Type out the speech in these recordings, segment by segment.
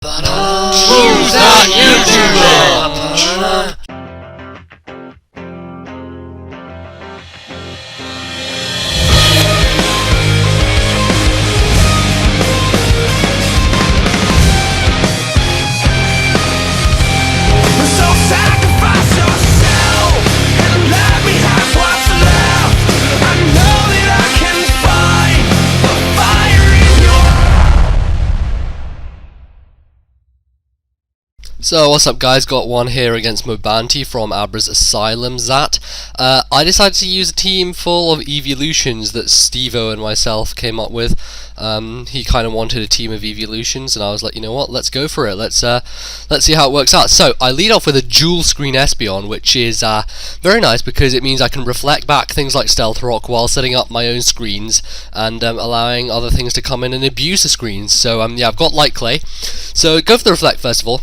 Who's that YouTuber? So what's up guys, got one here against Mobanti from Abra's Asylum. I decided to use a team full of evolutions that Stevo and myself came up with. He kind of wanted a team of evolutions and I was like, you know what, let's go for it, let's see how it works out. So I lead off with a dual screen Espion, which is very nice because it means I can reflect back things like Stealth Rock while setting up my own screens and allowing other things to come in and abuse the screens. So yeah, I've got Light Clay, so go for the Reflect first of all.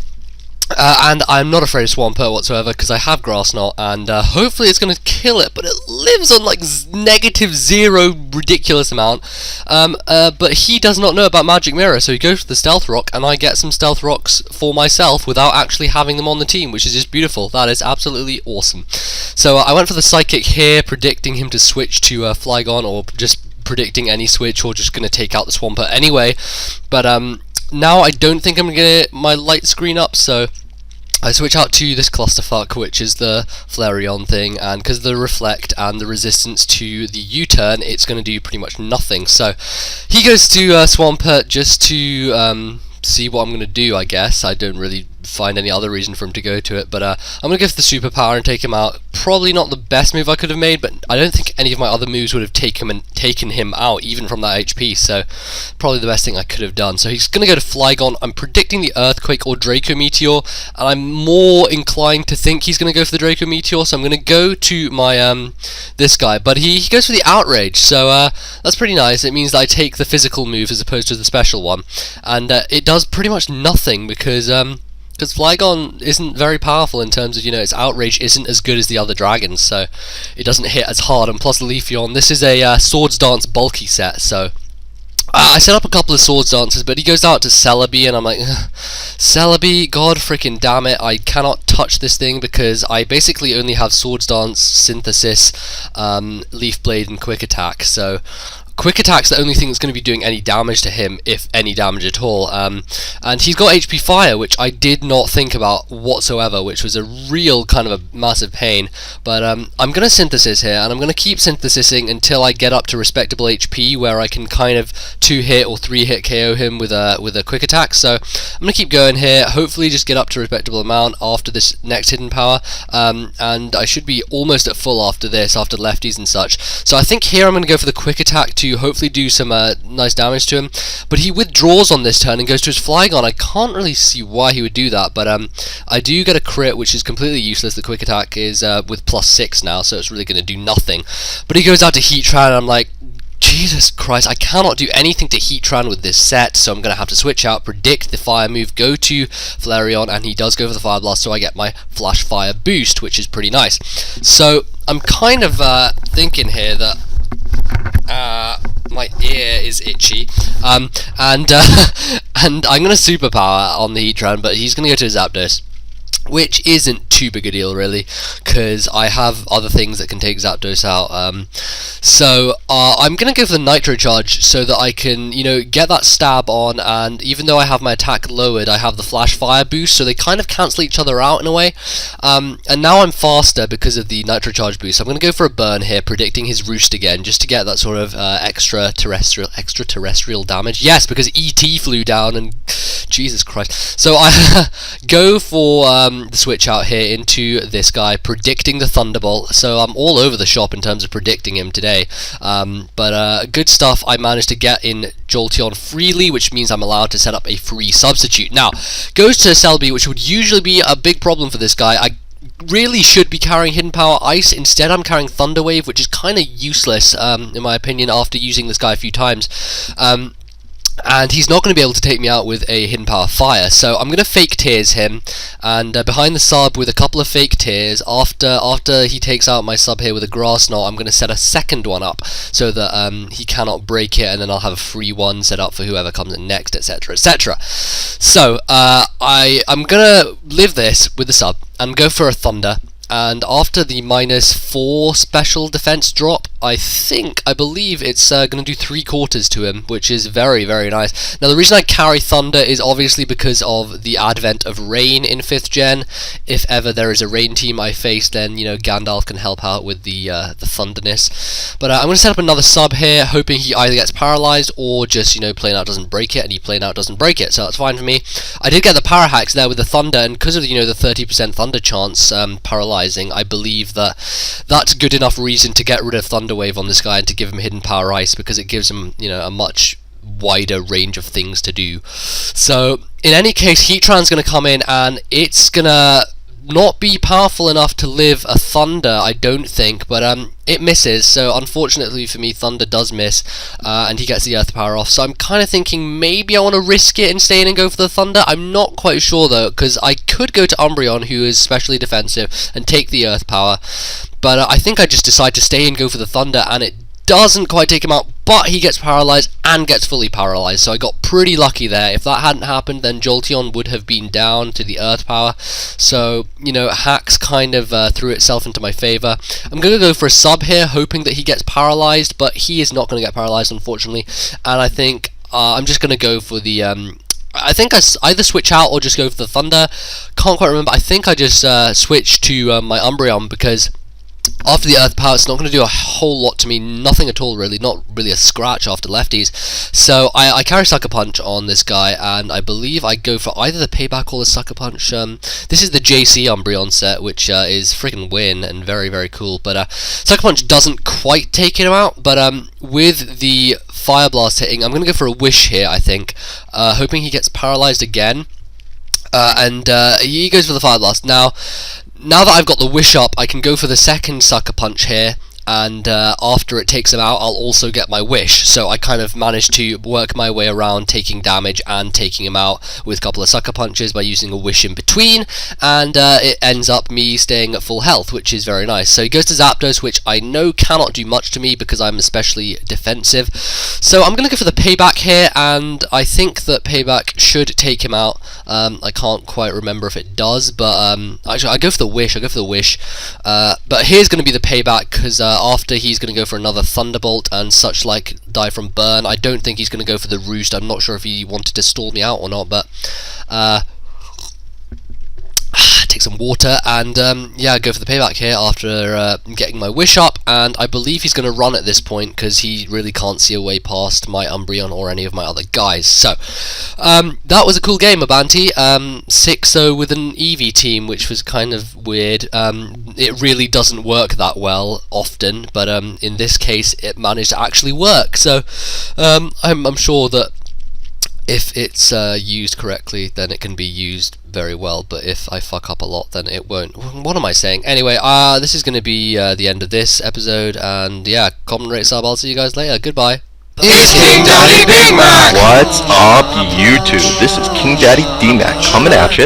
And I'm not afraid of Swampert whatsoever because I have Grass Knot, and hopefully it's going to kill it, but it lives on like -0 ridiculous amount. But he does not know about Magic Mirror, so he goes for the Stealth Rock, and I get some Stealth Rocks for myself without actually having them on the team, which is just beautiful. That is absolutely awesome. So I went for the Psychic here, predicting him to switch to Flygon, or just predicting any switch, or just going to take out the Swampert anyway. But now I don't think I'm going to get my light screen up, so I switch out to this clusterfuck, which is the Flareon thing, and because of the Reflect and the resistance to the U-turn, it's going to do pretty much nothing. So he goes to Swampert just to see what I'm going to do, I guess. I don't really find any other reason for him to go to it, but I'm going to go for the Superpower and take him out. Probably not the best move I could have made, but I don't think any of my other moves would have taken him out, even from that HP, so probably the best thing I could have done. So he's going to go to Flygon. I'm predicting the Earthquake or Draco Meteor, and I'm more inclined to think he's going to go for the Draco Meteor, so I'm going to go to my this guy, but he goes for the Outrage, so that's pretty nice. It means that I take the physical move as opposed to the special one, and it does pretty much nothing because Flygon isn't very powerful in terms of, you know, its Outrage isn't as good as the other dragons, so it doesn't hit as hard. And plus Leafeon, this is a Swords Dance bulky set, so I set up a couple of Swords Dances, but he goes out to Celebi, and I'm like, Celebi, god freaking damn it, I cannot touch this thing because I basically only have Swords Dance, Synthesis, Leaf Blade, and Quick Attack, so Quick Attack's the only thing that's going to be doing any damage to him, if any damage at all. And he's got HP Fire, which I did not think about whatsoever, which was a real kind of a massive pain. But I'm going to Synthesis here, and I'm going to keep Synthesising until I get up to respectable HP, where I can kind of 2-hit or 3-hit KO him with a Quick Attack. So I'm going to keep going here, hopefully just get up to a respectable amount after this next Hidden Power. And I should be almost at full after this, after lefties and such. So I think here I'm going to go for the Quick Attack to hopefully do some nice damage to him, but he withdraws on this turn and goes to his Flygon. I can't really see why he would do that, but I do get a crit, which is completely useless. The Quick Attack is with +6 now, so it's really going to do nothing. But he goes out to Heatran, and I'm like, Jesus Christ, I cannot do anything to Heatran with this set, so I'm going to have to switch out, predict the fire move, go to Flareon, and he does go for the Fire Blast, so I get my Flash Fire boost, which is pretty nice. So I'm kind of thinking here that my ear is itchy, and I'm going to Superpower on the Heatran, but he's going to go to his Zapdos, which isn't too big a deal really, because I have other things that can take Zapdos out. So I'm going to go for the Nitro Charge so that I can, you know, get that stab on, and even though I have my attack lowered, I have the Flash Fire boost, so they kind of cancel each other out in a way. And now I'm faster because of the Nitro Charge boost. So I'm going to go for a Burn here, predicting his Roost again, just to get that sort of extraterrestrial damage. Yes, because ET flew down, and Jesus Christ. So I go for the switch out here into this guy, predicting the Thunderbolt. So I'm all over the shop in terms of predicting him today. But good stuff. I managed to get in Jolteon freely, which means I'm allowed to set up a free substitute. Now, goes to Celebi, which would usually be a big problem for this guy. I really should be carrying Hidden Power Ice. Instead I'm carrying Thunder Wave, which is kind of useless in my opinion after using this guy a few times. and he's not going to be able to take me out with a hidden power fire, so I'm going to fake tears him, and behind the sub with a couple of fake tears. After he takes out my sub here with a grass knot, I'm going to set a second one up so that he cannot break it, and then I'll have a free one set up for whoever comes in next, etc, etc. So I'm going to live this with the sub and go for a thunder. And after the -4 special defense drop, I believe it's going to do 3/4 to him, which is very, very nice. Now, the reason I carry Thunder is obviously because of the advent of Rain in 5th gen. If ever there is a Rain team I face, then, you know, Gandalf can help out with the Thunderness. But I'm going to set up another sub here, hoping he either gets paralyzed or just, you know, plain out doesn't break it, and he plain out doesn't break it, so that's fine for me. I did get the power hacks there with the Thunder, and because of, you know, the 30% Thunder chance paralyzing, I believe that that's good enough reason to get rid of Thunder Wave on this guy and to give him Hidden Power Ice, because it gives him, you know, a much wider range of things to do. So in any case, Heatran's going to come in, and it's going to not be powerful enough to live a Thunder, I don't think, but it misses, so unfortunately for me, Thunder does miss, and he gets the Earth Power off. So I'm kind of thinking maybe I want to risk it and stay in and go for the Thunder. I'm not quite sure though, because I could go to Umbreon, who is specially defensive, and take the Earth Power, but I think I just decide to stay and go for the Thunder, and it doesn't quite take him out, but he gets paralyzed and gets fully paralyzed, so I got pretty lucky there. If that hadn't happened, then Jolteon would have been down to the Earth Power, so, you know, hacks kind of threw itself into my favor. I'm going to go for a sub here, hoping that he gets paralyzed, but he is not going to get paralyzed, unfortunately, and I think I'm just going to go for the I think I either switch out or just go for the Thunder. Can't quite remember. I think I just switched to my Umbreon, because after the Earth Power, it's not going to do a whole lot to me, nothing at all really, not really a scratch after lefties. So I carry Sucker Punch on this guy, and I believe I go for either the Payback or the Sucker Punch. This is the JC Umbreon set, which is freaking win and very, very cool, but Sucker Punch doesn't quite take him out, but with the Fire Blast hitting, I'm going to go for a Wish here, I think, hoping he gets paralyzed again, and he goes for the Fire Blast. Now that I've got the Wish up, I can go for the second Sucker Punch here, and after it takes him out, I'll also get my Wish. So I kind of managed to work my way around taking damage and taking him out with a couple of Sucker Punches by using a Wish in between, and it ends up me staying at full health, which is very nice. So he goes to Zapdos, which I know cannot do much to me because I'm especially defensive. So I'm going to go for the Payback here, and I think that Payback should take him out. I can't quite remember if it does, but actually I go for the Wish. But here's going to be the Payback, because after he's going to go for another Thunderbolt and such like die from burn. I don't think he's going to go for the Roost. I'm not sure if he wanted to stall me out or not, but take some water and yeah, go for the Payback here after getting my Wish up, and I believe he's going to run at this point because he really can't see a way past my Umbreon or any of my other guys. So that was a cool game, Mobanti. 6-0 with an Eevee team, which was kind of weird. It really doesn't work that well often, but in this case it managed to actually work, so I'm sure that if it's used correctly, then it can be used very well, but if I fuck up a lot, then it won't. What am I saying? Anyway, this is going to be the end of this episode, and yeah, comment, rate, sub, I'll see you guys later. Goodbye. It's King Daddy Big Mac! What's up, YouTube? This is King Daddy D-Mac coming at you.